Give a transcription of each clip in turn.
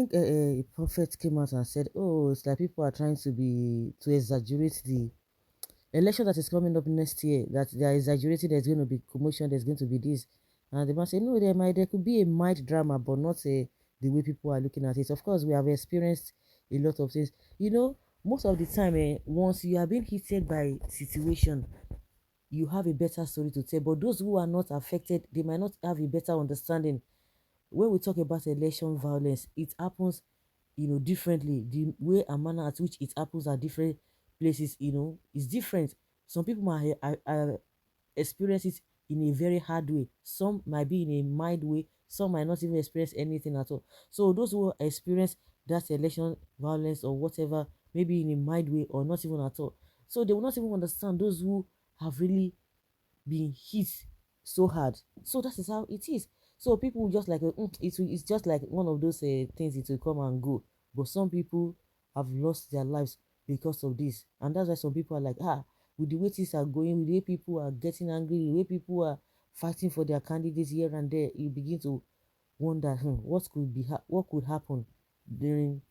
think a prophet came out and said, "Oh, it's like people are trying to exaggerate the election that is coming up next year. That they are exaggerating. There's going to be commotion. There's going to be this." And the man said, "No, there could be a mild drama, but not the way people are looking at it. Of course, we have experienced a lot of things. Most of the time, once you are being heated by situation, you have a better story to tell. But those who are not affected, they might not have a better understanding. When we talk about election violence, it happens, differently. The way and manner at which it happens at different places, is different. Some people might experience it in a very hard way. Some might be in a mild way. Some might not even experience anything at all. So those who experience that election violence or whatever, maybe in a mild way or not even at all. So they will not even understand those who have really been hit so hard. So that is how it is. So people just like it's just like one of those things. It will come and go. But some people have lost their lives because of this, and that's why some people are like, with the way things are going, with the way people are getting angry, the way people are fighting for their candidates here and there, you begin to wonder, what could happen during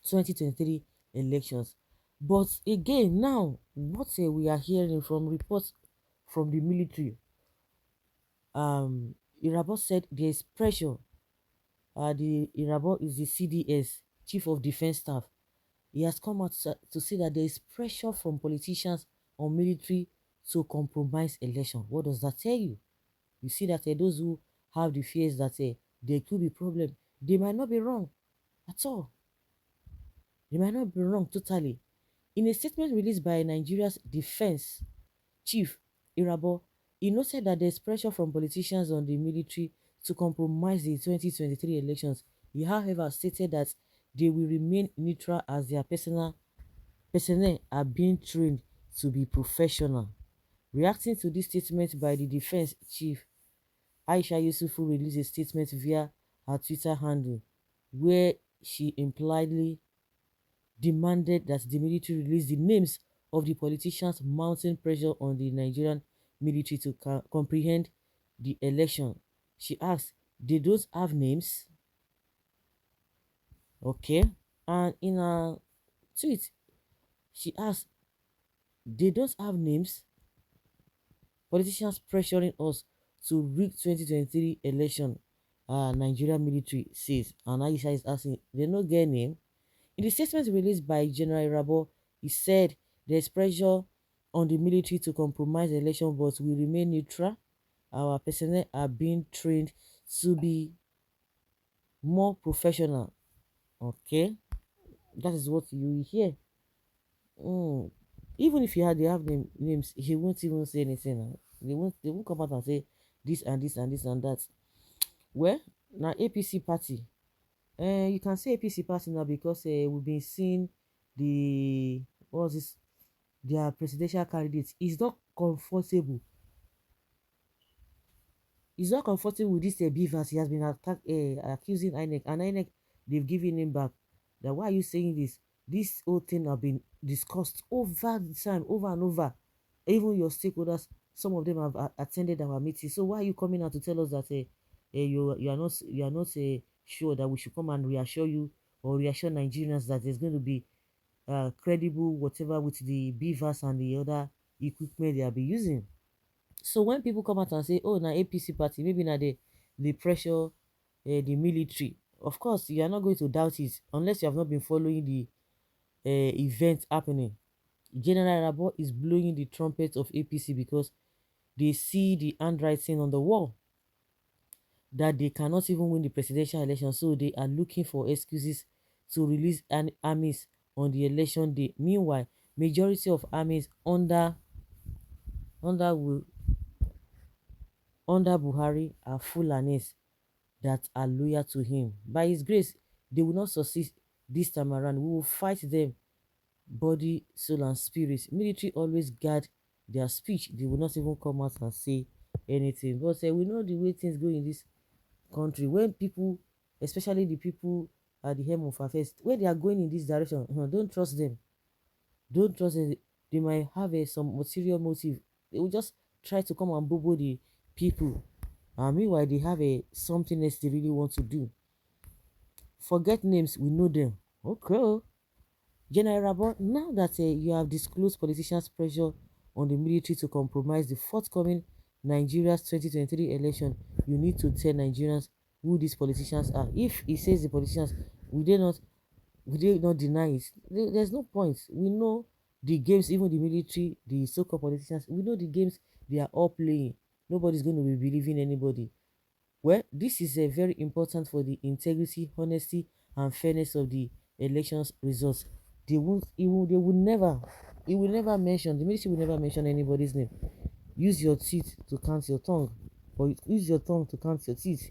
2023 elections. But again, now what we are hearing from reports from the military, Irabor said there is pressure. The Irabor is the CDS, Chief of Defense Staff. He has come out to say that there is pressure from politicians on military to compromise election. What does that tell you? You see that those who have the fears that there could be problem, they might not be wrong at all. They might not be wrong totally. In a statement released by Nigeria's defense chief, Irabor, he noted that there's pressure from politicians on the military to compromise the 2023 elections. He, however, stated that they will remain neutral as their personnel are being trained to be professional. Reacting to this statement by the defense chief, Aisha Yusufu released a statement via her Twitter handle where she impliedly demanded that the military release the names of the politicians mounting pressure on the Nigerian military to comprehend the election. She asked, they don't have names? Okay. And in a tweet, she asked, they don't have names? Politicians pressuring us to rig 2023 election, Nigerian military says. And Aisha is asking, they no get name? In the statement released by General Rabo, he said there's pressure on the military to compromise the election, but we remain neutral. Our personnel are being trained to be more professional. Okay, that is what you will hear. Even if they have names, he won't even say anything. They won't come out and say this and this and this and that. Well, now APC party. You can say APC party now because we've been seeing the what's this their presidential candidates is not comfortable. He's not comfortable with this Beavers. He has been accusing INEC, and INEC they've given him back. That why are you saying this? This whole thing have been discussed over the time, over and over. Even your stakeholders, some of them have attended our meeting. So why are you coming out to tell us that you are not sure that we should come and reassure you or reassure Nigerians that there's going to be credible whatever with the beavers and the other equipment they will be using. So when people come out and say, oh, na APC party, maybe na the pressure the military, of course you are not going to doubt it unless you have not been following the event happening. General Rabo is blowing the trumpet of APC because they see the handwriting on the wall that they cannot even win the presidential election, so they are looking for excuses to release an armies on the election day. Meanwhile, majority of armies under Wu- under Buhari are Fulanis that are loyal to him. By his grace, they will not succeed this time around. We will fight them body, soul, and spirit. Military always guard their speech. They will not even come out and say anything. But we know the way things go in this country. When people, especially the people at the helm of affairs, when they are going in this direction, don't trust them. Don't trust them. They might have some material motive. They will just try to come and bobo the people. Meanwhile, they have something else they really want to do. Forget names, we know them. Okay. Oh. General Rabon, now that you have disclosed politicians' pressure on the military to compromise the forthcoming Nigeria's 2023 election, you need to tell Nigerians who these politicians are. If he says the politicians, will they not deny it? There's no point. We know the games, even the military, the so-called politicians, we know the games they are all playing. Nobody's going to be believing anybody. Well, this is very important for the integrity, honesty, and fairness of the elections results. They won't, they will never, it will never mention, the military will never mention anybody's name. Use your teeth to count your tongue, or use your tongue to count your teeth.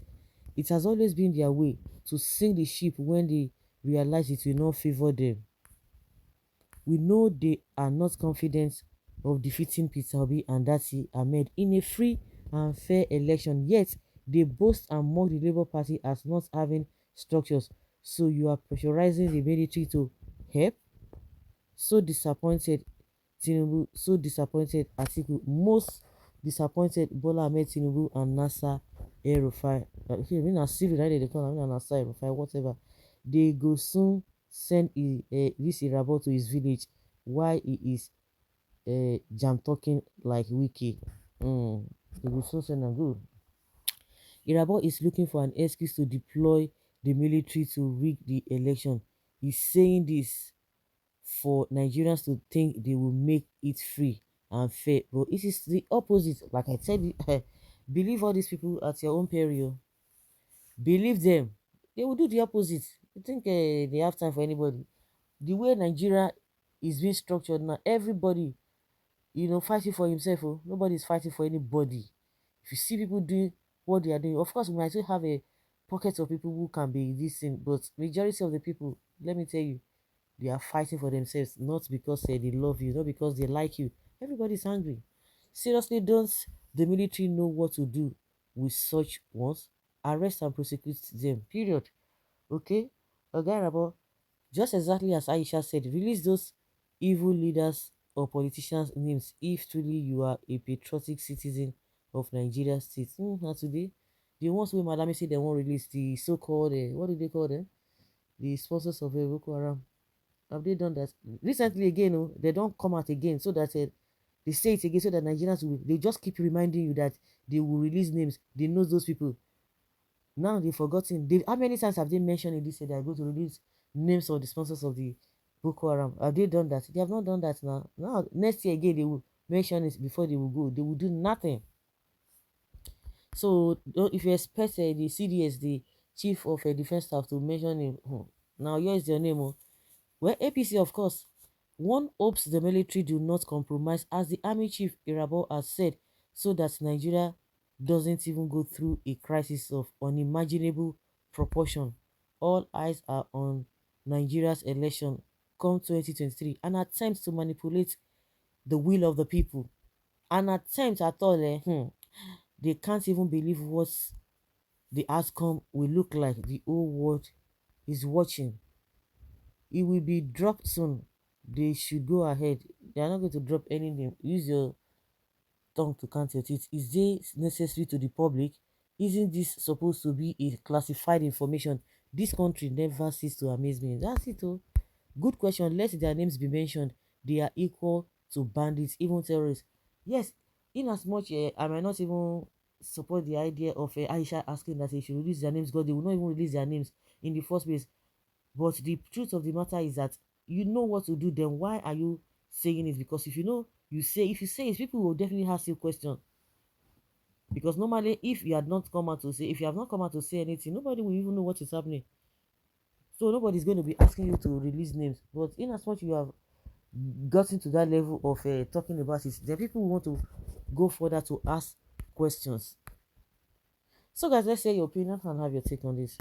It has always been their way to sink the ship when they realize it will not favor them. We know they are not confident of defeating Peter Obi and Dati Ahmed in a free and fair election, yet they boast and mock the Labour Party as not having structures. So you are pressurizing the military to help? So disappointed Tinubu, so disappointed Atiku, most disappointed Bola Ahmed Tinubu and Nasa El-Rufai. Okay, me na civil, na dey call am, me na Nasa El-Rufai, whatever. They go soon send this Irabo to his village while he is jam talking like Wiki. They go soon send am good. Irabo is looking for an excuse to deploy the military to rig the election. He's saying this for Nigerians to think they will make it free and fair. But it is the opposite. Like I said, believe all these people at your own peril. Believe them. They will do the opposite. You think they have time for anybody? The way Nigeria is being structured now, everybody, fighting for himself. Oh, nobody is fighting for anybody. If you see people doing what they are doing, of course, we might still have a pocket of people who can be this thing, but majority of the people, let me tell you, they are fighting for themselves, not because they love you, not because they like you. Everybody's angry. Seriously, don't the military know what to do with such ones? Arrest and prosecute them. Period. Okay? Okay, Rabo, just exactly as Aisha said, release those evil leaders or politicians' names if truly you are a patriotic citizen of Nigeria state. Not today. The ones who Madame say they won't release the so-called, what do they call them? The sponsors of Boko Haram. Have they done that recently again? Oh, they don't come out again so that they say it again so that Nigerians will, they just keep reminding you that they will release names. They know those people. Now they've forgotten. How many times have they mentioned in this? They are going to release names of the sponsors of the Boko Haram. Have they done that? They have not done that now. Now next year again they will mention it before they will go. They will do nothing. So if you expect the CDS, the chief of defense staff, to mention him, now here is your name. Oh. Well, APC, of course, one hopes the military do not compromise, as the army chief Irabo has said, so that Nigeria doesn't even go through a crisis of unimaginable proportion. All eyes are on Nigeria's election come 2023, an attempt to manipulate the will of the people. An attempt at all, they can't even believe what the outcome will look like. The whole world is watching. It will be dropped soon. They should go ahead. They are not going to drop anything. Use your tongue to count your teeth. Is this necessary to the public? Isn't this supposed to be a classified information? This country never ceases to amaze me. That's it. Oh. Good question. Let their names be mentioned. They are equal to bandits, even terrorists. Yes, in as much I might not even support the idea of Aisha asking that they should release their names, because they will not even release their names in the first place. But the truth of the matter is that you know what to do, then why are you saying it? Because if you know, if you say it, people will definitely ask you question. Because normally, if you had not come out to say, if you have not come out to say anything, nobody will even know what is happening. So nobody's going to be asking you to release names. But in as much you have gotten to that level of talking about it, then people will want to go further to ask questions. So guys, let's say your opinion and have your take on this.